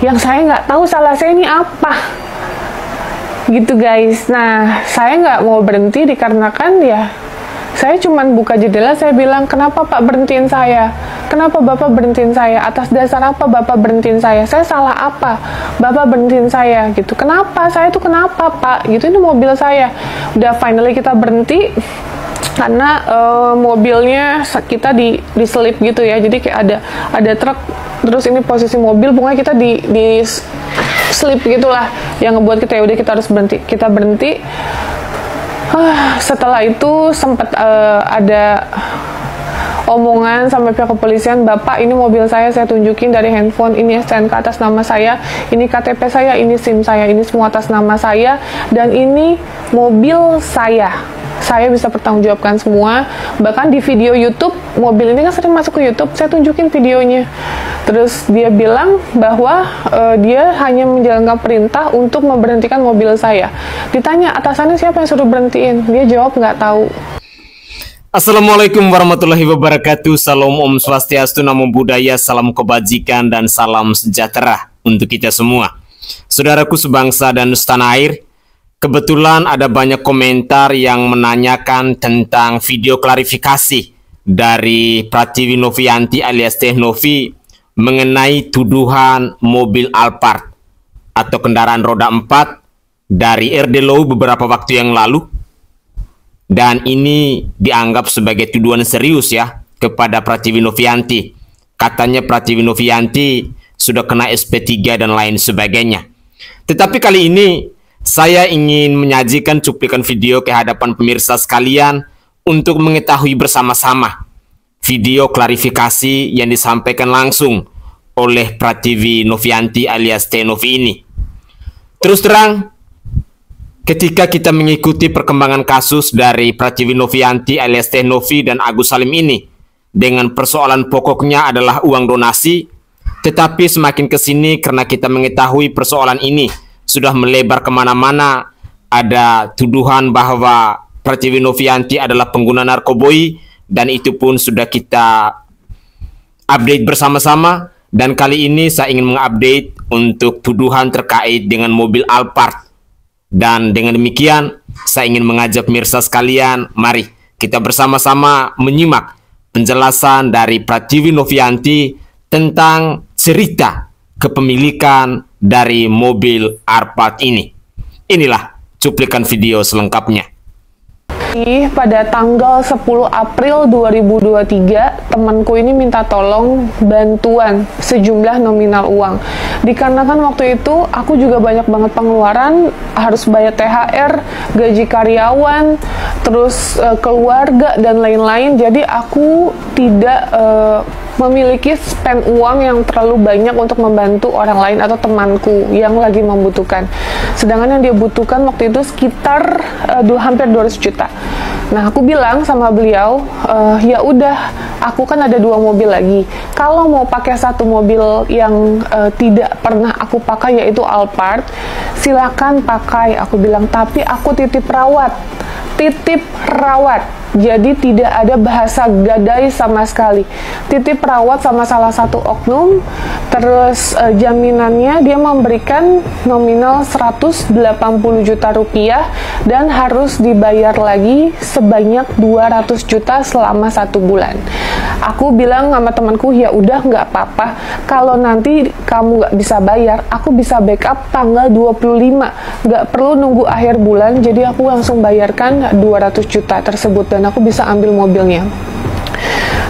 yang saya nggak tahu salah saya ini apa gitu guys. Nah, saya nggak mau berhenti dikarenakan ya saya cuman buka jendela, saya bilang, kenapa Pak berhentiin saya? Kenapa Bapak berhentiin saya? Atas dasar apa Bapak berhentiin saya? Saya salah apa? Bapak berhentiin saya gitu. Kenapa? Saya tuh kenapa Pak? Gitu, ini mobil saya. Udah finally kita berhenti karena mobilnya kita diselip gitu ya. Jadi kayak ada truk, terus ini posisi mobil, pokoknya kita di slip gitulah yang ngebuat kita ya udah kita harus berhenti. Kita berhenti. Setelah itu sempat ada omongan sampai pihak kepolisian, Bapak ini mobil saya tunjukin dari handphone, ini STNK atas nama saya, ini KTP saya, ini SIM saya, ini semua atas nama saya, dan ini mobil saya bisa pertanggungjawabkan semua. Bahkan di video YouTube, mobil ini kan sering masuk ke YouTube, saya tunjukin videonya. Terus dia bilang bahwa dia hanya menjalankan perintah untuk memberhentikan mobil saya. Ditanya atasannya siapa yang suruh berhentiin, dia jawab nggak tahu. Assalamualaikum warahmatullahi wabarakatuh. Salam Om Swastiastu, Namo Buddhaya, salam kebajikan dan salam sejahtera untuk kita semua. Saudaraku sebangsa dan setanah air, kebetulan ada banyak komentar yang menanyakan tentang video klarifikasi dari Pratiwi Novianti alias Teh Novi mengenai tuduhan mobil Alphard atau kendaraan roda 4 dari RD Low beberapa waktu yang lalu. Dan ini dianggap sebagai tuduhan serius ya kepada Pratiwi Novianti. Katanya Pratiwi Novianti sudah kena SP3 dan lain sebagainya. Tetapi kali ini saya ingin menyajikan cuplikan video ke hadapan pemirsa sekalian untuk mengetahui bersama-sama video klarifikasi yang disampaikan langsung oleh Pratiwi Novianti alias Teh Novi ini. Terus terang, ketika kita mengikuti perkembangan kasus dari Pratiwi Novianti alias Teh Novi dan Agus Salim ini, dengan persoalan pokoknya adalah uang donasi, tetapi semakin kesini karena kita mengetahui persoalan ini sudah melebar kemana-mana, ada tuduhan bahwa Pratiwi Novianti adalah pengguna narkoboi, dan itu pun sudah kita update bersama-sama. Dan kali ini saya ingin mengupdate untuk tuduhan terkait dengan mobil Alphard. Dan dengan demikian, saya ingin mengajak pemirsa sekalian, mari kita bersama-sama menyimak penjelasan dari Pratiwi Novianti tentang cerita kepemilikan dari mobil Alphard ini. Inilah cuplikan video selengkapnya. Pada tanggal 10 April 2023, temanku ini minta tolong bantuan sejumlah nominal uang. Dikarenakan waktu itu aku juga banyak banget pengeluaran, harus bayar THR, gaji karyawan, terus keluarga dan lain-lain. Jadi aku tidak memiliki spend uang yang terlalu banyak untuk membantu orang lain atau temanku yang lagi membutuhkan. Sedangkan yang dia butuhkan waktu itu sekitar hampir 200 juta. Nah, aku bilang sama beliau, ya udah, aku kan ada 2 mobil lagi. Kalau mau pakai satu mobil yang tidak pernah aku pakai, yaitu Alphard, silakan pakai. Aku bilang, tapi aku titip rawat. Jadi tidak ada bahasa gadai sama sekali. Titip rawat sama salah satu oknum. Terus jaminannya dia memberikan nominal 180 juta rupiah dan harus dibayar lagi sebanyak 200 juta selama 1 bulan. Aku bilang sama temanku, ya udah nggak apa-apa. Kalau nanti kamu nggak bisa bayar, aku bisa backup tanggal 25. Nggak perlu nunggu akhir bulan, jadi aku langsung bayarkan 200 juta tersebut dan aku bisa ambil mobilnya.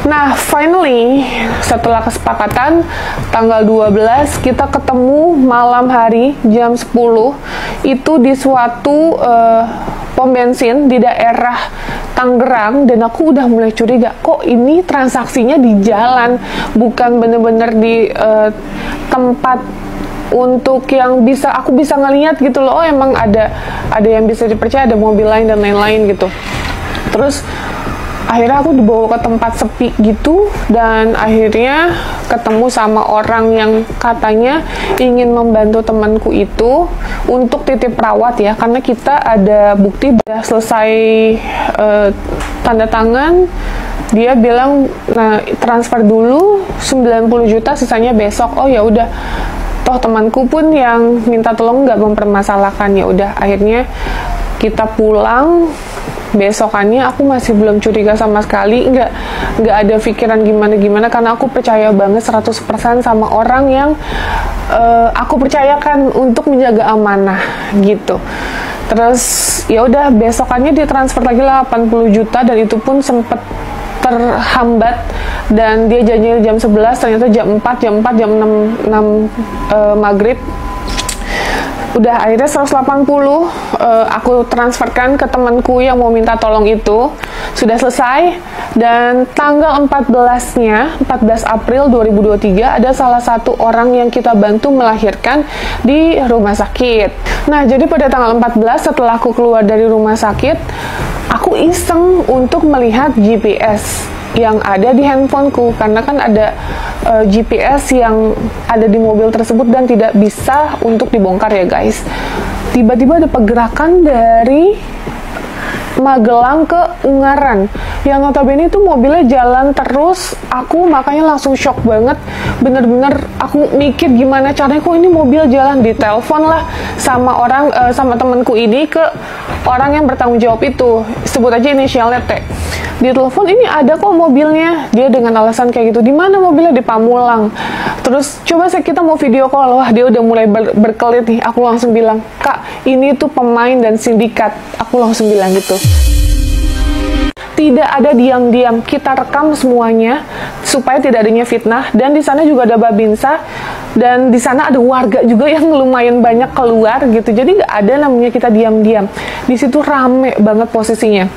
Nah, finally, setelah kesepakatan, tanggal 12, kita ketemu malam hari, jam 10, itu di suatu pom bensin di daerah Tangerang, dan aku udah mulai curiga, kok ini transaksinya di jalan, bukan bener-bener di tempat untuk yang aku bisa ngelihat gitu loh. Oh, emang ada yang bisa dipercaya, ada mobil lain dan lain-lain gitu. Terus akhirnya aku dibawa ke tempat sepi gitu, dan akhirnya ketemu sama orang yang katanya ingin membantu temanku itu untuk titip rawat ya, karena kita ada bukti udah selesai tanda tangan. Dia bilang, nah transfer dulu 90 juta, sisanya besok. Oh ya udah, Toh temanku pun yang minta tolong nggak mempermasalahkan. Ya udah, akhirnya kita pulang. Besokannya aku masih belum curiga sama sekali, nggak ada pikiran gimana-gimana, karena aku percaya banget 100% sama orang yang aku percayakan untuk menjaga amanah gitu. Terus ya udah, besokannya ditransfer lagi 80 juta dan itu pun sempet terhambat, dan dia janjinya jam 11, ternyata jam 6 maghrib. Udah, akhirnya 180 aku transferkan ke temanku yang mau minta tolong itu. Sudah selesai, dan tanggal 14-nya, 14 April 2023, ada salah satu orang yang kita bantu melahirkan di rumah sakit. Nah, jadi pada tanggal 14 setelah aku keluar dari rumah sakit, aku iseng untuk melihat GPS yang ada di handphoneku, karena kan ada GPS yang ada di mobil tersebut dan tidak bisa untuk dibongkar ya guys. Tiba-tiba ada pergerakan dari Magelang ke Ungaran, yang notabene itu mobilnya jalan terus. Aku makanya langsung shock banget, bener-bener aku mikir gimana caranya kok ini mobil jalan. Ditelepon lah sama orang, sama temanku ini ke orang yang bertanggung jawab itu, sebut aja inisialnya T. Dia telepon, ini ada kok mobilnya. Dia dengan alasan kayak gitu, di mana mobilnya? Di Pamulang. Terus coba kita mau video call. Wah, dia udah mulai berkelit nih. Aku langsung bilang, Kak, ini tuh pemain dan sindikat. Aku langsung bilang gitu. Tidak ada diam-diam, kita rekam semuanya supaya tidak adanya fitnah. Dan di sana juga ada Babinsa, dan di sana ada warga juga yang lumayan banyak keluar gitu. Jadi nggak ada namanya kita diam-diam. Di situ rame banget posisinya.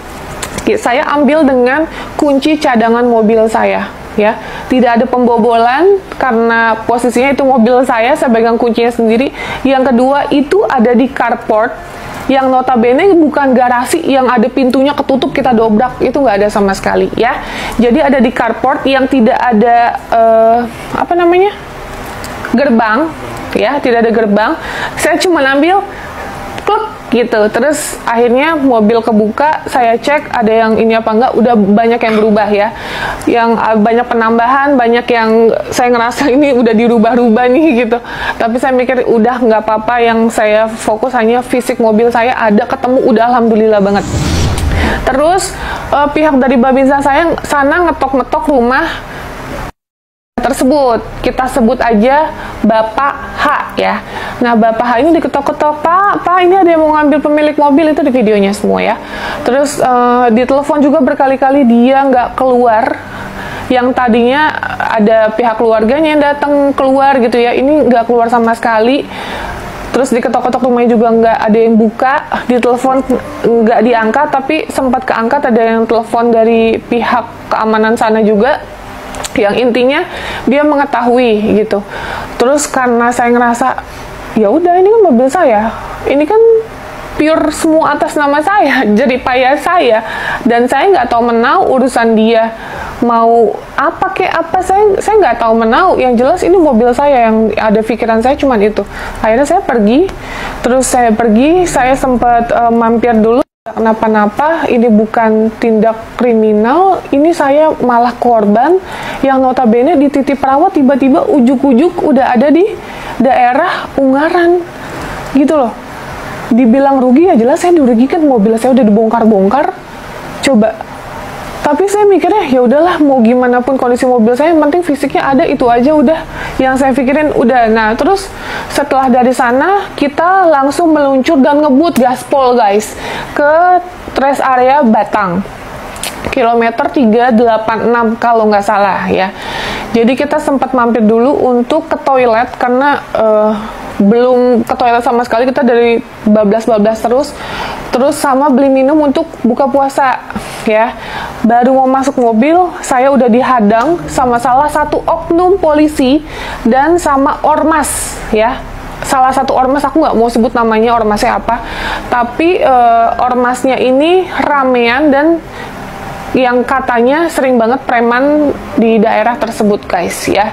Saya ambil dengan kunci cadangan mobil saya, ya. Tidak ada pembobolan karena posisinya itu mobil saya pegang kuncinya sendiri. Yang kedua, itu ada di carport, yang notabene bukan garasi yang ada pintunya ketutup kita dobrak, itu nggak ada sama sekali, ya. Jadi ada di carport yang tidak ada gerbang, ya, tidak ada gerbang. Saya cuma ambil kluk gitu, terus akhirnya mobil kebuka, saya cek ada yang ini apa enggak, udah banyak yang berubah ya, yang banyak penambahan, banyak yang saya ngerasa ini udah dirubah-rubah nih gitu. Tapi saya mikir udah nggak apa-apa, yang saya fokus hanya fisik mobil saya ada ketemu, udah alhamdulillah banget. Terus pihak dari Babinsa saya sana ngetok-ngetok rumah tersebut, kita sebut aja Bapak H ya. Nah, Bapak H ini diketok-ketok, Pak, ini ada yang mau ngambil pemilik mobil, itu di videonya semua ya. Terus ditelepon juga berkali-kali, dia nggak keluar. Yang tadinya ada pihak keluarganya yang datang keluar gitu ya, ini nggak keluar sama sekali. Terus diketok-ketok rumahnya juga nggak ada yang buka, ditelepon nggak diangkat, tapi sempat keangkat, ada yang telepon dari pihak keamanan sana juga. Yang intinya dia mengetahui gitu. Terus karena saya ngerasa ya udah, ini kan mobil saya, ini kan pure semua atas nama saya, jadi payah saya, dan saya nggak tahu menau urusan dia mau apa saya nggak tahu menau. Yang jelas ini mobil saya, yang ada pikiran saya cuman itu. Akhirnya saya pergi, saya sempat mampir dulu. Kenapa-napa, ini bukan tindak kriminal, ini saya malah korban yang notabene di titik perawat tiba-tiba ujuk-ujuk udah ada di daerah Ungaran gitu loh. Dibilang rugi, ya jelas saya dirugikan, mobil saya udah dibongkar-bongkar. Coba. Tapi saya mikirnya ya udahlah, mau gimana pun kondisi mobil saya, yang penting fisiknya ada, itu aja udah yang saya pikirin udah. Nah, terus setelah dari sana kita langsung meluncur dan ngebut gaspol guys ke rest area Batang, kilometer 386 kalau nggak salah ya. Jadi kita sempat mampir dulu untuk ke toilet karena belum ke toilet sama sekali, kita dari bablas terus sama beli minum untuk buka puasa ya. Baru mau masuk mobil, saya udah dihadang sama salah satu oknum polisi dan sama ormas ya. Salah satu ormas, aku nggak mau sebut namanya ormasnya apa, tapi ormasnya ini ramean dan yang katanya sering banget preman di daerah tersebut, guys, ya.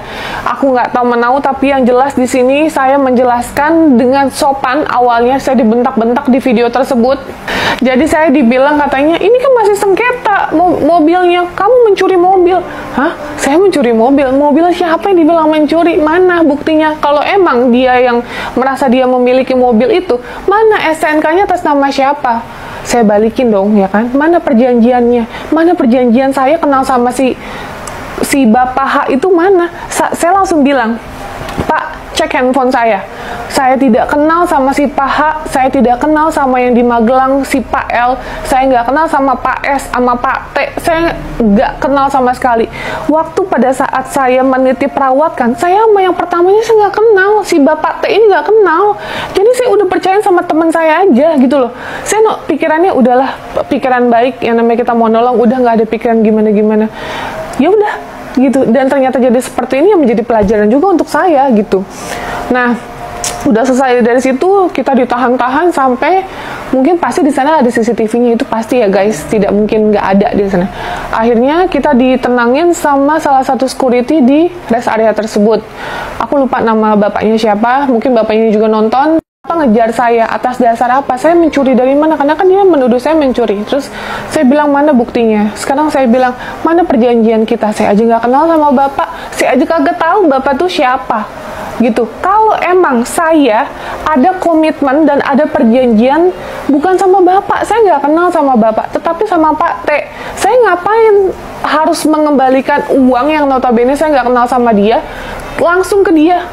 Aku nggak tahu menau, tapi yang jelas di sini saya menjelaskan dengan sopan. Awalnya saya dibentak-bentak di video tersebut. Jadi saya dibilang katanya, ini kan masih sengketa mobilnya, kamu mencuri mobil. Hah? Saya mencuri mobil? Mobil siapa yang dibilang mencuri? Mana buktinya? Kalau emang dia yang merasa dia memiliki mobil itu, mana STNK-nya atas nama siapa? Saya balikin dong, ya kan? Mana perjanjiannya? Mana perjanjian saya kenal sama si Bapak H itu mana? Saya langsung bilang, Pak, cek handphone saya. Saya tidak kenal sama si Pak H, saya tidak kenal sama yang di Magelang, si Pak L, saya nggak kenal sama Pak S, sama Pak T, saya nggak kenal sama sekali. Waktu pada saat saya menitip perawatkan, saya sama yang pertamanya saya nggak kenal, si Bapak T ini nggak kenal. Jadi saya udah percaya sama teman saya aja gitu loh. Saya pikirannya udahlah, pikiran baik, yang namanya kita mau nolong, udah nggak ada pikiran gimana-gimana. Ya udah gitu, dan ternyata jadi seperti ini yang menjadi pelajaran juga untuk saya gitu. Nah, udah selesai dari situ, kita ditahan-tahan sampai mungkin pasti di sana ada CCTV-nya, itu pasti ya guys, tidak mungkin nggak ada di sana. Akhirnya kita ditenangin sama salah satu security di rest area tersebut. Aku lupa nama bapaknya siapa, mungkin bapaknya juga nonton. Apa ngejar saya, atas dasar apa? Saya mencuri dari mana? Karena kan dia menuduh saya mencuri. Terus saya bilang, mana buktinya? Sekarang saya bilang, mana perjanjian kita? Saya aja nggak kenal sama bapak, saya aja kagak tahu bapak tuh siapa gitu. Kalau emang saya ada komitmen dan ada perjanjian, bukan sama bapak, saya nggak kenal sama bapak, tetapi sama Pak T. Saya ngapain harus mengembalikan uang yang notabene saya nggak kenal sama dia langsung ke dia?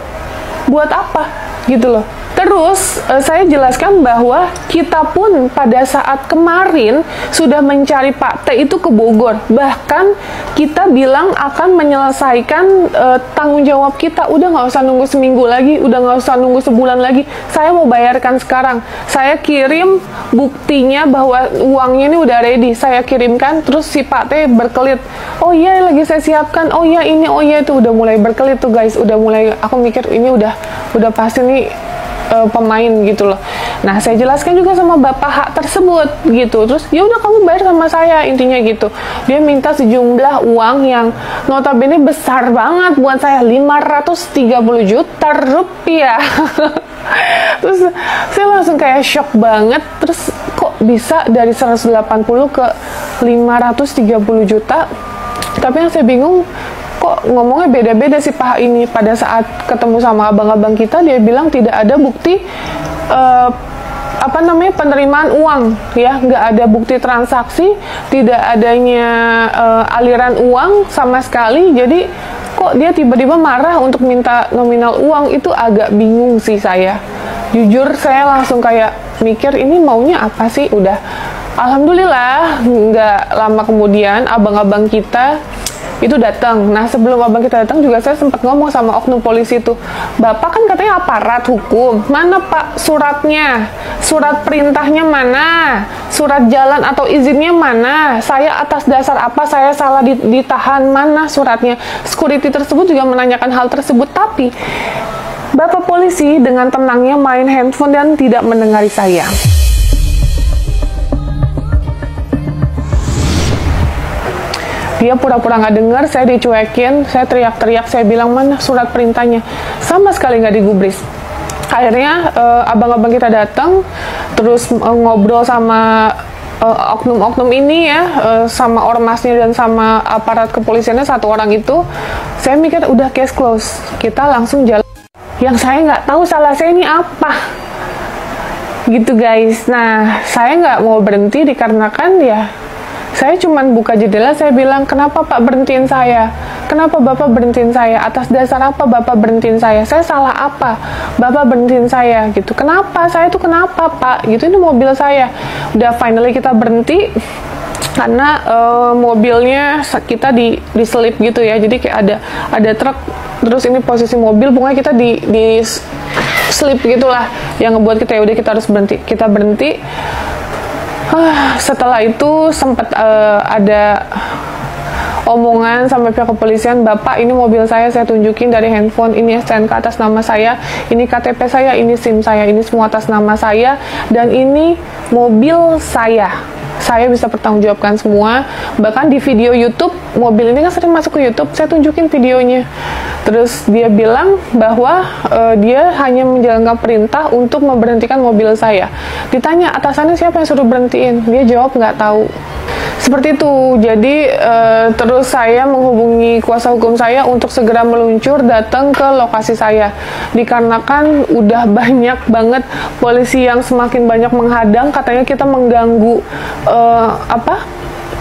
Buat apa gitu loh. Terus saya jelaskan bahwa kita pun pada saat kemarin sudah mencari Pak T itu ke Bogor. Bahkan kita bilang akan menyelesaikan tanggung jawab kita. Udah nggak usah nunggu seminggu lagi, udah nggak usah nunggu sebulan lagi. Saya mau bayarkan sekarang. Saya kirim buktinya bahwa uangnya ini udah ready. Saya kirimkan, terus si Pak T berkelit. Oh iya, lagi saya siapkan. Oh iya ini, oh iya itu, udah mulai berkelit tuh guys. Udah mulai, aku mikir ini udah pasti nih pemain gitu loh. Nah, saya jelaskan juga sama Bapak H tersebut gitu. Terus ya udah kamu bayar sama saya, intinya gitu. Dia minta sejumlah uang yang notabene besar banget buat saya, 530 juta rupiah. Terus saya langsung kayak shock banget. Terus kok bisa dari 180 ke 530 juta? Tapi yang saya bingung, kok ngomongnya beda-beda sih Pak ini. Pada saat ketemu sama abang-abang kita, dia bilang tidak ada bukti penerimaan uang, ya, nggak ada bukti transaksi, tidak adanya aliran uang sama sekali. Jadi kok dia tiba-tiba marah untuk minta nominal uang, itu agak bingung sih saya. Jujur saya langsung kayak mikir ini maunya apa sih. Udah, alhamdulillah nggak lama kemudian abang-abang kita itu datang. Nah, sebelum abang kita datang juga saya sempat ngomong sama oknum polisi itu, Bapak kan katanya aparat hukum, mana Pak suratnya, surat perintahnya mana, surat jalan atau izinnya mana, saya atas dasar apa saya salah ditahan, mana suratnya. Security tersebut juga menanyakan hal tersebut, tapi Bapak polisi dengan tenangnya main handphone dan tidak mendengari saya. Dia pura-pura nggak dengar, saya dicuekin, saya teriak-teriak, saya bilang mana surat perintahnya, sama sekali nggak digubris. Akhirnya abang-abang kita datang, terus ngobrol sama oknum-oknum ini ya, sama ormasnya dan sama aparat kepolisiannya, satu orang itu. Saya mikir udah case close, kita langsung jalan. Yang saya nggak tahu salah saya ini apa, gitu guys. Nah, saya nggak mau berhenti dikarenakan ya, saya cuman buka jendela, saya bilang, kenapa Pak berhentiin saya? Kenapa Bapak berhentiin saya? Atas dasar apa Bapak berhentiin saya? Saya salah apa? Bapak berhentiin saya gitu. Kenapa? Saya tuh kenapa Pak? Gitu, ini mobil saya. Udah finally kita berhenti karena mobilnya kita diselip gitu ya. Jadi kayak ada truk, terus ini posisi mobil, pokoknya kita di slip gitulah, yang ngebuat kita ya udah kita harus berhenti. Kita berhenti. Setelah itu sempat ada omongan sampai pihak kepolisian, Bapak ini mobil saya tunjukin dari handphone, ini STNK atas nama saya, ini KTP saya, ini SIM saya, ini semua atas nama saya, dan ini mobil saya. saya bisa pertanggungjawabkan semua. Bahkan di video YouTube, mobil ini kan sering masuk ke YouTube, saya tunjukin videonya. Terus dia bilang bahwa dia hanya menjalankan perintah untuk memberhentikan mobil saya. Ditanya atasannya siapa yang suruh berhentiin, dia jawab nggak tahu. Seperti itu. Jadi terus saya menghubungi kuasa hukum saya untuk segera meluncur datang ke lokasi saya. Dikarenakan udah banyak banget polisi yang semakin banyak menghadang, katanya kita mengganggu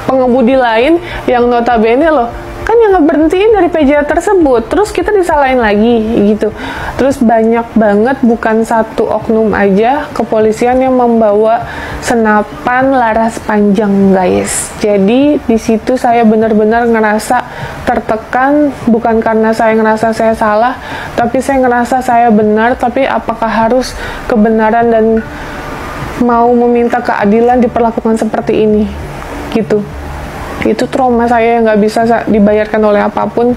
pengemudi lain yang notabene loh kan yang ngeberhentiin dari PJ tersebut, terus kita disalahin lagi gitu. Terus banyak banget, bukan satu oknum aja kepolisian yang membawa senapan laras panjang, guys. Jadi di situ saya benar-benar ngerasa tertekan, bukan karena saya ngerasa saya salah, tapi saya ngerasa saya benar. Tapi apakah harus kebenaran dan mau meminta keadilan diperlakukan seperti ini gitu. Itu trauma saya yang nggak bisa dibayarkan oleh apapun.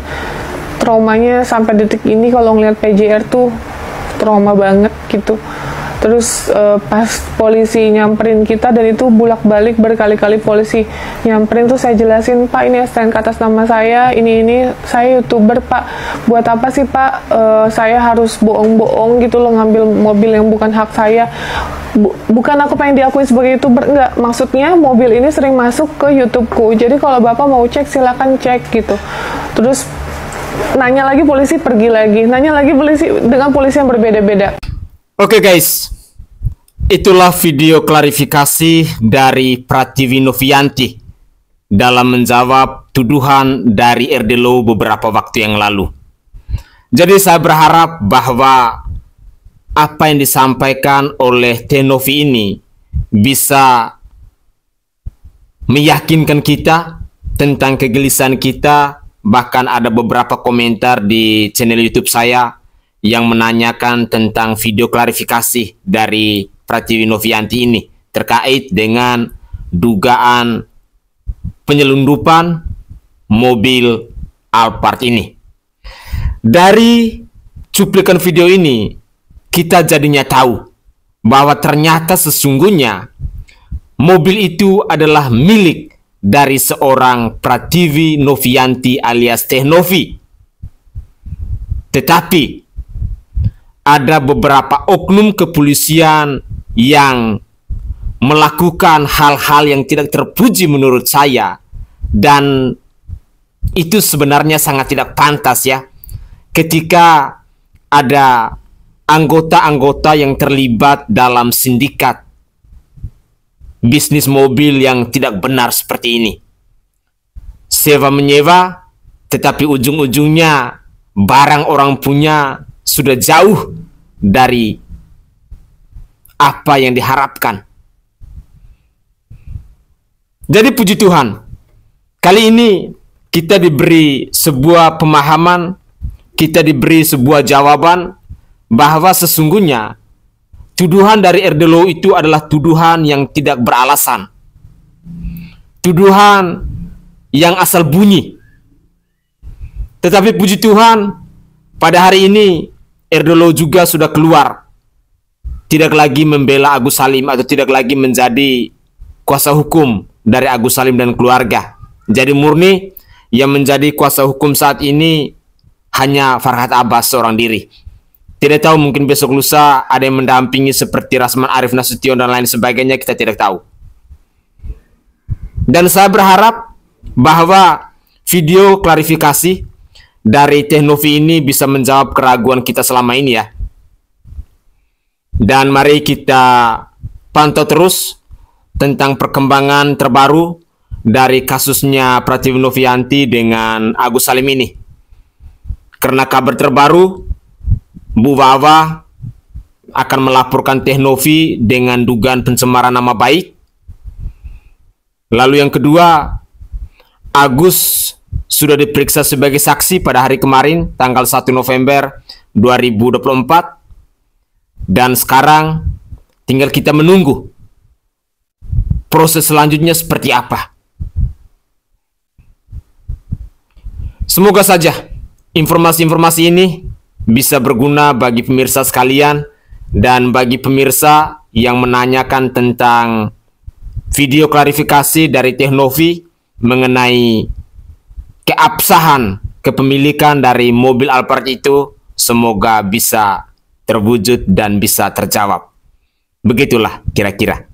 Traumanya sampai detik ini kalau ngeliat PJR tuh trauma banget gitu. Terus pas polisi nyamperin kita, dan itu bolak-balik berkali-kali polisi nyamperin, tuh saya jelasin, Pak ini STNK atas nama saya, ini saya YouTuber Pak, buat apa sih Pak saya harus bohong-bohong gitu loh ngambil mobil yang bukan hak saya. Bukan aku pengen diakuin sebagai YouTuber, enggak, maksudnya mobil ini sering masuk ke YouTubeku, jadi kalau Bapak mau cek silakan cek gitu. Terus nanya lagi polisi, pergi lagi, nanya lagi polisi dengan polisi yang berbeda-beda. Oke guys, itulah video klarifikasi dari Pratiwi Novianti dalam menjawab tuduhan dari RD Law beberapa waktu yang lalu. Jadi saya berharap bahwa apa yang disampaikan oleh Tenovi ini bisa meyakinkan kita tentang kegelisahan kita. Bahkan ada beberapa komentar di channel YouTube saya yang menanyakan tentang video klarifikasi dari Pratiwi Novianti ini terkait dengan dugaan penyelundupan mobil Alphard ini. Dari cuplikan video ini, kita jadinya tahu bahwa ternyata sesungguhnya mobil itu adalah milik dari seorang Pratiwi Novianti alias Teh Novi. Tetapi ada beberapa oknum kepolisian yang melakukan hal-hal yang tidak terpuji menurut saya, dan itu sebenarnya sangat tidak pantas ya, ketika ada anggota-anggota yang terlibat dalam sindikat bisnis mobil yang tidak benar seperti ini. Sewa menyewa, tetapi ujung-ujungnya barang orang punya sudah jauh dari apa yang diharapkan. Jadi puji Tuhan, kali ini kita diberi sebuah pemahaman, kita diberi sebuah jawaban bahwa sesungguhnya tuduhan dari RD Law itu adalah tuduhan yang tidak beralasan. Tuduhan yang asal bunyi. Tetapi puji Tuhan, pada hari ini RD Law juga sudah keluar. Tidak lagi membela Agus Salim atau tidak lagi menjadi kuasa hukum dari Agus Salim dan keluarga. Jadi murni yang menjadi kuasa hukum saat ini hanya Farhad Abbas seorang diri. Tidak tahu, mungkin besok lusa ada yang mendampingi seperti Rasman Arif Nasution dan lain sebagainya, kita tidak tahu. Dan saya berharap bahwa video klarifikasi dari Teh Novi ini bisa menjawab keraguan kita selama ini ya. Dan mari kita pantau terus tentang perkembangan terbaru dari kasusnya Pratiwi Novianti dengan Agus Salim ini. Karena kabar terbaru, Bu Wawa akan melaporkan Teh Novi dengan dugaan pencemaran nama baik. Lalu yang kedua, Agus sudah diperiksa sebagai saksi pada hari kemarin, tanggal 1 November 2024. Dan sekarang tinggal kita menunggu proses selanjutnya seperti apa. Semoga saja informasi-informasi ini bisa berguna bagi pemirsa sekalian dan bagi pemirsa yang menanyakan tentang video klarifikasi dari Teknovi mengenai keabsahan kepemilikan dari mobil Alphard itu semoga bisa terwujud dan bisa terjawab. Begitulah kira-kira.